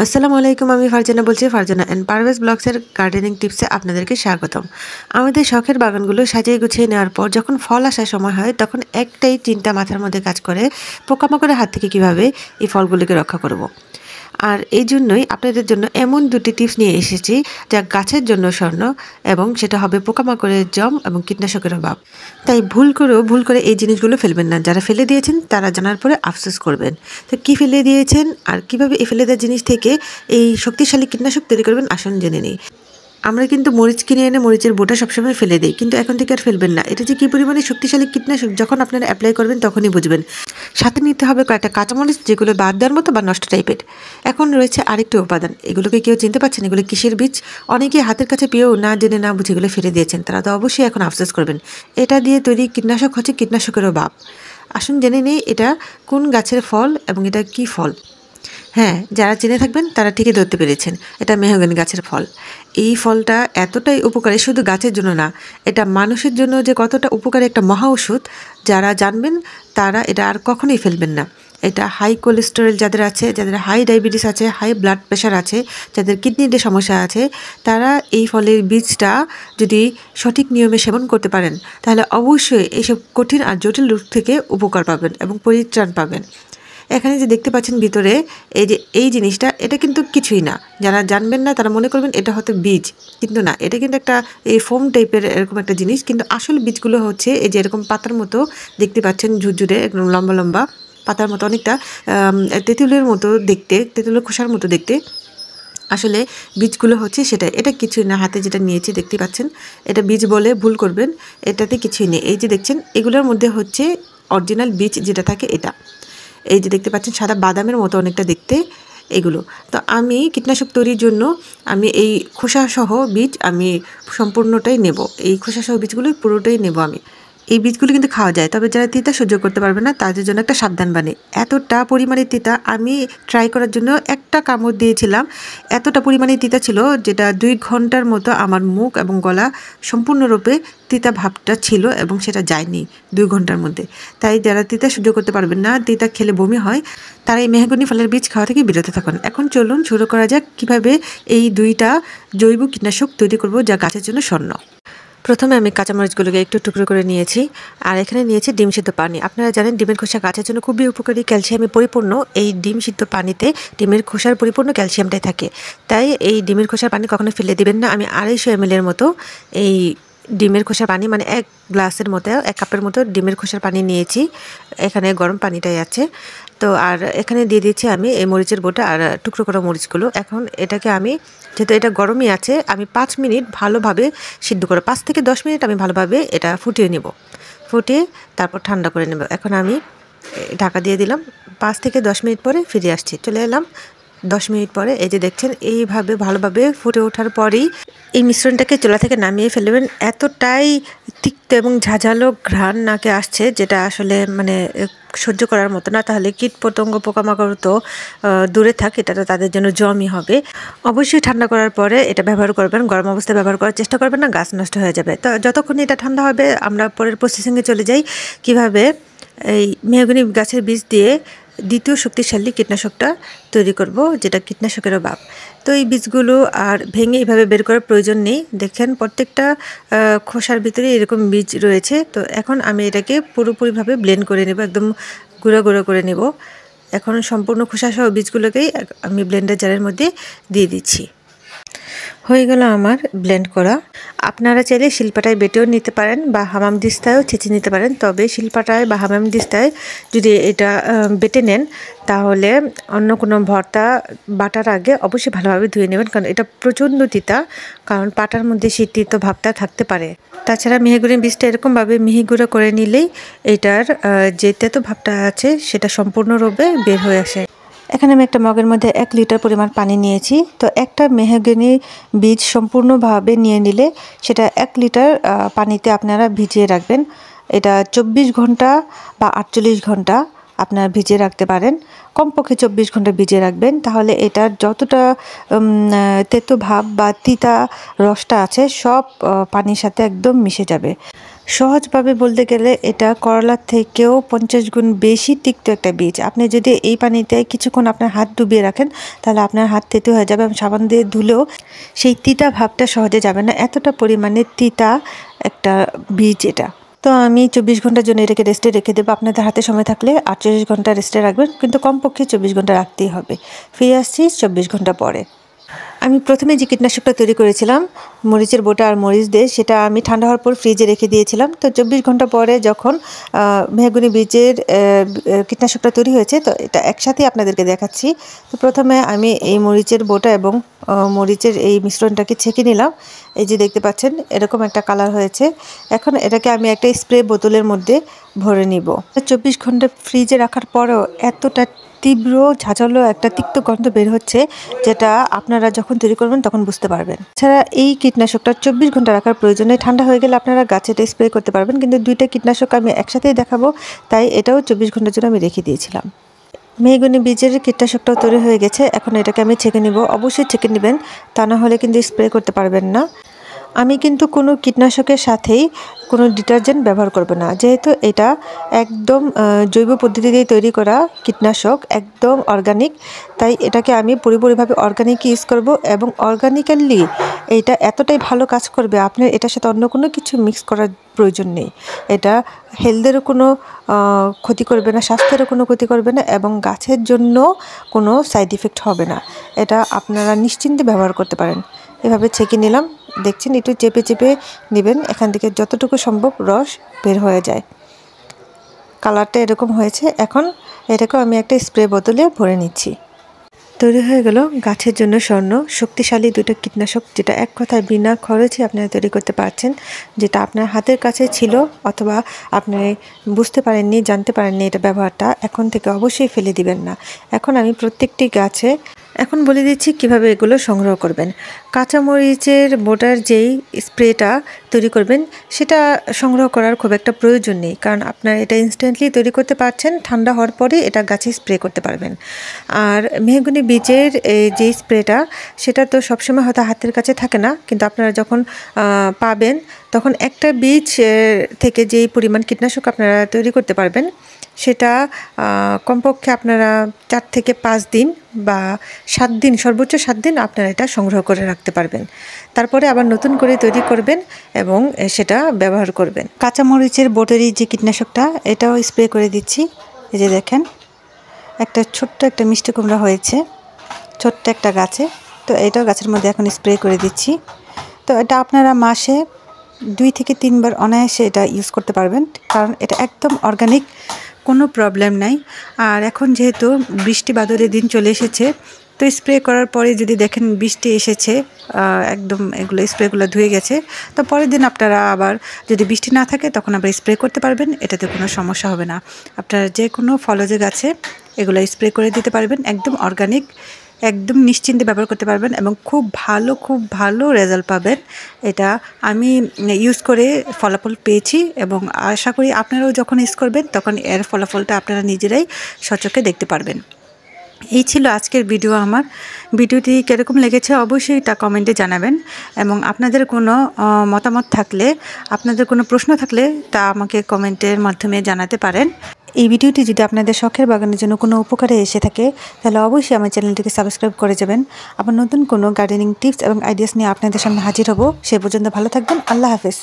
আসসালামু আলাইকুম, আমি ফারজানা বলছি। ফারজানা অ্যান্ড পারভেজ ব্লগসের গার্ডেনিং টিপসে আপনাদেরকে স্বাগতম। আমাদের শখের বাগানগুলো সাজিয়ে গুছিয়ে নেওয়ার পর যখন ফল আসার সময় হয় তখন একটাই চিন্তা মাথার মধ্যে কাজ করে, পোকামাকড়ের হাত থেকে কিভাবে এই ফলগুলিকে রক্ষা করব। আর এই জন্যই আপনাদের জন্য এমন দুটি টিপস নিয়ে এসেছি যা গাছের জন্য স্বর্ণ, এবং সেটা হবে পোকামাকড়ের জম এবং কীটনাশকের অভাব। তাই ভুল করে এই জিনিসগুলো ফেলবেন না। যারা ফেলে দিয়েছেন তারা জানার পরে আফসোস করবেন। তো কী ফেলে দিয়েছেন আর কিভাবে এই ফেলে দেওয়া জিনিস থেকে এই শক্তিশালী কীটনাশক তৈরি করবেন, আসুন জেনে নিই। আমরা কিন্তু মরিচ কিনে এনে মরিচের বোটা সবসময় ফেলে দিই, কিন্তু এখন থেকে আর ফেলবেন না। এটা যে কী পরিমাণে শক্তিশালী কীটনাশক যখন আপনারা অ্যাপ্লাই করবেন তখনই বুঝবেন। সাথে নিতে হবে কয়েকটা কাঁচামরিচ, যেগুলো বাদ দেওয়ার মতো বা নষ্ট টাইপের। এখন রয়েছে আরেকটি উপাদান, এগুলোকে কেউ চিনতে পারছেন এগুলো কিসের বীজ? অনেকেই হাতের কাছে পেয়েও না জেনে না বুঝে এগুলো ফেলে দিয়েছেন, তারা তো অবশ্যই এখন আফসোস করবেন। এটা দিয়ে তৈরি কীটনাশক হচ্ছে কীটনাশকেরও বাপ। আসুন জেনে নেই এটা কোন গাছের ফল এবং এটা কি ফল। হ্যাঁ, যারা চিনে থাকবেন তারা ঠিকই ধরতে পেরেছেন, এটা মেহগনি গাছের ফল। এই ফলটা এতটাই উপকারী, শুধু গাছের জন্য না, এটা মানুষের জন্য যে কতটা উপকারী একটা মহা ওষুধ। যারা জানবেন তারা এটা আর কখনোই ফেলবেন না। এটা হাই কোলেস্টেরল যাদের আছে, যাদের হাই ডায়াবেটিস আছে, হাই ব্লাড প্রেশার আছে, যাদের কিডনিতে সমস্যা আছে, তারা এই ফলের বীজটা যদি সঠিক নিয়মে সেবন করতে পারেন তাহলে অবশ্যই এইসব কঠিন আর জটিল রোগ থেকে উপকার পাবেন এবং পরিত্রাণ পাবেন। এখানে যে দেখতে পাচ্ছেন ভিতরে এই জিনিসটা, এটা কিন্তু কিছুই না। যারা জানবেন না তারা মনে করবেন এটা হয়তো বীজ, কিন্তু না, এটা কিন্তু একটা এই ফোম টাইপের এরকম একটা জিনিস। কিন্তু আসল বীজগুলো হচ্ছে এই যে এরকম পাতার মতো দেখতে পাচ্ছেন, ঝুরঝুরে একদম লম্বা লম্বা পাতার মতো, অনেকটা তেঁতুলের মতো দেখতে, তেঁতুলের খোসার মতো দেখতে। আসলে বীজগুলো হচ্ছে সেটাই, এটা কিছুই না। হাতে যেটা নিয়েছি দেখতে পাচ্ছেন, এটা বীজ বলে ভুল করবেন, এটাতে কিছুই নেই। এই যে দেখছেন এগুলোর মধ্যে হচ্ছে অরিজিনাল বীজ যেটা থাকে এটা। এই যে দেখতে পাচ্ছেন সাদা বাদামের মতো অনেকটা দেখতে এগুলো। তো আমি কীটনাশক তৈরির জন্য আমি এই খোসাসহ বীজ আমি সম্পূর্ণটাই নেব, এই খোসাসহ বীজগুলো পুরোটাই নেব আমি। এই বীজগুলো কিন্তু খাওয়া যায়, তবে যারা তিতা সহ্য করতে পারবে না তাদের জন্য একটা সাবধান বাণী। এতটা পরিমাণে তিতা, আমি ট্রাই করার জন্য একটা কামড় দিয়েছিলাম, এতটা পরিমাণে তিতা ছিল যেটা 2 ঘন্টার মতো আমার মুখ এবং গলা সম্পূর্ণরূপে তিতা ভাবটা ছিল এবং সেটা যায়নি 2 ঘন্টার মধ্যে। তাই যারা তিতা সহ্য করতে পারবেন না, তিতা খেলে বমি হয়, তারা এই মেহগনি ফলের বীজ খাওয়া থেকে বিরত থাকুন। এখন চলুন শুরু করা যাক কিভাবে এই 2টা জৈব কীটনাশক তৈরি করব যা গাছের জন্য স্বর্ণ। প্রথমে আমি কাঁচামরিচগুলোকে একটু টুকরো করে নিয়েছি, আর এখানে নিয়েছি ডিম সিদ্ধ পানি। আপনারা জানেন ডিমের খোসা গাছের জন্য খুবই উপকারী, ক্যালসিয়ামে পরিপূর্ণ। এই ডিম সিদ্ধ পানিতে ডিমের খোসার পরিপূর্ণ ক্যালসিয়ামটাই থাকে, তাই এই ডিমের খোসার পানি কখনো ফেলে দিবেন না। আমি 250 ml মতো এই ডিমের খোসার পানি, মানে 1 গ্লাসের মতো 1 কাপের মতো ডিমের খোসার পানি নিয়েছি। এখানে গরম পানিটাই আছে। তো আর এখানে দিয়ে দিচ্ছি আমি এই মরিচের বোটা আর টুকরো করা মরিচগুলো। এখন এটাকে আমি, যেহেতু এটা গরমই আছে, আমি 5 মিনিট ভালোভাবে সিদ্ধ করে, 5 থেকে 10 মিনিট আমি ভালোভাবে এটা ফুটিয়ে নেব। ফুটিয়ে তারপর ঠান্ডা করে নেব। এখন আমি ঢাকা দিয়ে দিলাম। 5 থেকে 10 মিনিট পরে ফিরে আসছি। চলে এলাম 10 মিনিট পরে। এই যে দেখছেন এইভাবে ভালোভাবে ফুটে ওঠার পরেই এই মিশ্রণটাকে চুলা থেকে নামিয়ে ফেলবেন। এতটাই তিক্ত এবং ঝাঁঝালো ঘ্রাণ নাকে আসছে, যেটা আসলে মানে সহ্য করার মতো না। তাহলে কীট পতঙ্গ পোকামাকড় তো দূরে থাক, এটা তো তাদের জন্য জমই হবে। অবশ্যই ঠান্ডা করার পরে এটা ব্যবহার করবেন, গরম অবস্থায় ব্যবহার করার চেষ্টা করবেন না, গাছ নষ্ট হয়ে যাবে। তো যতক্ষণ এটা ঠান্ডা হবে আমরা পরের প্রসেসিংয়ে চলে যাই, কিভাবে এই মেহগনি গাছের বীজ দিয়ে দ্বিতীয় শক্তিশালী কীটনাশকটা তৈরি করব, যেটা কীটনাশকেরও বাপ। তো এই বীজগুলো আর ভেঙে এইভাবে বের করার প্রয়োজন নেই। দেখেন প্রত্যেকটা খোসার ভিতরে এরকম বীজ রয়েছে। তো এখন আমি এটাকে পুরোপুরিভাবে ব্লেন্ড করে নেব, একদম গুঁড়ো গুঁড়ো করে নেব। এখন সম্পূর্ণ খোসাসহ বীজগুলোকেই আমি ব্লেন্ডার জারের মধ্যে দিয়ে দিচ্ছি। হয়ে গেল আমার ব্লেন্ড করা। আপনারা চাইলে শিলপাটায় বেটেও নিতে পারেন বা হামাম দিস্তায়ও ছেঁচে নিতে পারেন। তবে শিলপাটায় বা হামাম দিস্তায় যদি এটা বেটে নেন তাহলে অন্য কোনো ভর্তা বাটার আগে অবশ্যই ভালোভাবে ধুয়ে নেবেন, কারণ এটা প্রচণ্ড তিতা, কারণ পাটার মধ্যে সেই তিতো ভাবটা থাকতে পারে। তাছাড়া মিহিগুড়ির বীজটা এরকমভাবে মিহি গুঁড়ো করে নিলেই এটার যে তেতো ভাবটা আছে সেটা সম্পূর্ণরূপে বের হয়ে আসে। এখানে আমি একটা মগের মধ্যে 1 লিটার পরিমাণ পানি নিয়েছি। তো একটা মেহগনি বীজ সম্পূর্ণভাবে নিয়ে নিলে সেটা 1 লিটার পানিতে আপনারা ভিজিয়ে রাখবেন। এটা 24 ঘন্টা বা 48 ঘন্টা আপনারা ভিজিয়ে রাখতে পারেন। কমপক্ষে 24 ঘন্টা ভিজিয়ে রাখবেন, তাহলে এটার যতটা তেতো ভাব বা তিতা রসটা আছে সব পানির সাথে একদম মিশে যাবে। সহজভাবে বলতে গেলে এটা করলার থেকেও 50 গুণ বেশি তিক্ত একটা বীজ। আপনি যদি এই পানিতে কিছুক্ষণ আপনার হাত ডুবিয়ে রাখেন তাহলে আপনার হাত তেতো হয়ে যাবে এবং সাবান দিয়ে ধুলেও সেই তিতা ভাবটা সহজে যাবে না, এতটা পরিমাণে তিতা একটা বীজ এটা। তো আমি 24 ঘন্টার জন্য এটাকে রেস্টে রেখে দেবো। আপনাদের হাতে সময় থাকলে 48 ঘন্টা রেস্টে রাখবেন, কিন্তু কমপক্ষে 24 ঘন্টা রাখতেই হবে। ফিরে আসছি 24 ঘন্টা পরে। আমি প্রথমে যে কীটনাশকটা তৈরি করেছিলাম মরিচের বোটা আর মরিচ দিয়ে, সেটা আমি ঠান্ডা হওয়ার পর ফ্রিজে রেখে দিয়েছিলাম। তো 24 ঘন্টা পরে যখন মেহগনি বীজের কীটনাশকটা তৈরি হয়েছে, তো এটা একসাথে আপনাদেরকে দেখাচ্ছি। তো প্রথমে আমি এই মরিচের বোটা এবং মরিচের এই মিশ্রণটাকে ছেঁকে নিলাম। এই যে দেখতে পাচ্ছেন এরকম একটা কালার হয়েছে। এখন এটাকে আমি একটা স্প্রে বোতলের মধ্যে ভরে নিব। 24 ঘন্টা ফ্রিজে রাখার পরেও এতটা তীব্র ঝাঁঝালো একটা তিক্ত গন্ধ বের হচ্ছে, যেটা আপনারা যখন তৈরি করবেন তখন বুঝতে পারবেন। এছাড়া এই কীটনাশকটা 24 ঘন্টা রাখার প্রয়োজনে, ঠান্ডা হয়ে গেলে আপনারা গাছে এটা স্প্রে করতে পারবেন, কিন্তু দুইটা কীটনাশক আমি একসাথেই দেখাবো, তাই এটাও 24 ঘন্টার জন্য আমি রেখে দিয়েছিলাম। মেহগনি বীজের কীটনাশকটাও তৈরি হয়ে গেছে। এখন এটাকে আমি ছেঁকে নিব। অবশ্যই ছেঁকে নেবেন, তা না হলে কিন্তু স্প্রে করতে পারবেন না। আমি কিন্তু কোনো কীটনাশকের সাথেই কোনো ডিটারজেন্ট ব্যবহার করব না, যেহেতু এটা একদম জৈব পদ্ধতিতে তৈরি করা কীটনাশক, একদম অর্গানিক। তাই এটাকে আমি পুরোপুরিভাবে অর্গানিক ইউজ করব এবং অর্গানিক্যালি এটা এতটাই ভালো কাজ করবে, আপনার এটার সাথে অন্য কোনো কিছু মিক্স করার প্রয়োজন নেই। এটা হেলথেরও কোনো ক্ষতি করবে না, স্বাস্থ্যেরও কোনো ক্ষতি করবে না এবং গাছের জন্য কোনো সাইড ইফেক্ট হবে না। এটা আপনারা নিশ্চিন্তে ব্যবহার করতে পারেন। এভাবে ছেঁকে নিলাম, দেখছেন একটু চেপে চেপে নেবেন, এখান থেকে যতটুকু সম্ভব রস বের হয়ে যায়। কালারটা এরকম হয়েছে। এখন এটাকেও আমি একটা স্প্রে বোতলে ভরে নিচ্ছি। তৈরি হয়ে গেল গাছের জন্য স্বর্ণ, শক্তিশালী দুটো কীটনাশক, যেটা এক কথায় বিনা খরচে আপনারা তৈরি করতে পারছেন, যেটা আপনার হাতের কাছে ছিল অথবা আপনি বুঝতে পারেননি, জানতে পারেননি এটা ব্যবহারটা, এখন থেকে অবশ্যই ফেলে দিবেন না। এখন আমি প্রত্যেকটি গাছে এখন বলে দিচ্ছি কিভাবে এগুলো সংগ্রহ করবেন। কাঁচামরিচের বোটার যেই স্প্রেটা তৈরি করবেন সেটা সংগ্রহ করার খুব একটা প্রয়োজন নেই, কারণ আপনার এটা ইনস্ট্যান্টলি তৈরি করতে পারছেন, ঠান্ডা হওয়ার পরে এটা গাছে স্প্রে করতে পারবেন। আর মেহগনি বীজের যে স্প্রেটা, সেটা তো সবসময় হয়তো হাতের কাছে থাকে না, কিন্তু আপনারা যখন পাবেন তখন একটা বীজ থেকে যেই পরিমাণ কীটনাশক আপনারা তৈরি করতে পারবেন, সেটা কমপক্ষে আপনারা 4 থেকে 5 দিন বা 7 দিন, সর্বোচ্চ 7 দিন আপনারা এটা সংগ্রহ করে রাখতে পারবেন। তারপরে আবার নতুন করে তৈরি করবেন এবং সেটা ব্যবহার করবেন। কাঁচামরিচের বোটারি যে কীটনাশকটা, এটাও স্প্রে করে দিচ্ছি। এই যে দেখেন একটা ছোট্ট একটা মিষ্টি কুমড়া হয়েছে ছোট্ট একটা গাছে, তো এটাও গাছের মধ্যে এখন স্প্রে করে দিচ্ছি। তো এটা আপনারা মাসে 2 থেকে 3 বার অনায়াসে এটা ইউজ করতে পারবেন, কারণ এটা একদম অর্গানিক, কোনো প্রবলেম নাই। আর এখন যেহেতু বৃষ্টি বাদলের দিন চলে এসেছে, তো স্প্রে করার পরে যদি দেখেন বৃষ্টি এসেছে, একদম এগুলো স্প্রেগুলো ধুয়ে গেছে, তো পরের দিন আপনারা আবার যদি বৃষ্টি না থাকে তখন আবার স্প্রে করতে পারবেন, এটাতে কোনো সমস্যা হবে না। আপনারা যে কোনো ফলজ গাছে এগুলো স্প্রে করে দিতে পারবেন, একদম অর্গানিক, একদম নিশ্চিন্তে ব্যবহার করতে পারবেন এবং খুব ভালো রেজাল্ট পাবেন। এটা আমি ইউজ করে ফলাফল পেয়েছি এবং আশা করি আপনারাও যখন ইউজ করবেন তখন এর ফলাফলটা আপনারা নিজেরাই সচক্ষে দেখতে পারবেন। এই ছিল আজকের ভিডিও। আমার ভিডিওটি কীরকম লেগেছে অবশ্যই তা কমেন্টে জানাবেন এবং আপনাদের কোনো মতামত থাকলে, আপনাদের কোনো প্রশ্ন থাকলে তা আমাকে কমেন্টের মাধ্যমে জানাতে পারেন। এই ভিডিওটি যদি আপনাদের শখের বাগানের জন্য কোনো উপকারে এসে থাকে তাহলে অবশ্যই আমার চ্যানেলটিকে সাবস্ক্রাইব করে যাবেন। আবার নতুন কোনো গার্ডেনিং টিপস এবং আইডিয়াস নিয়ে আপনাদের সামনে হাজির হব। সে পর্যন্ত ভালো থাকবেন। আল্লাহ হাফেজ।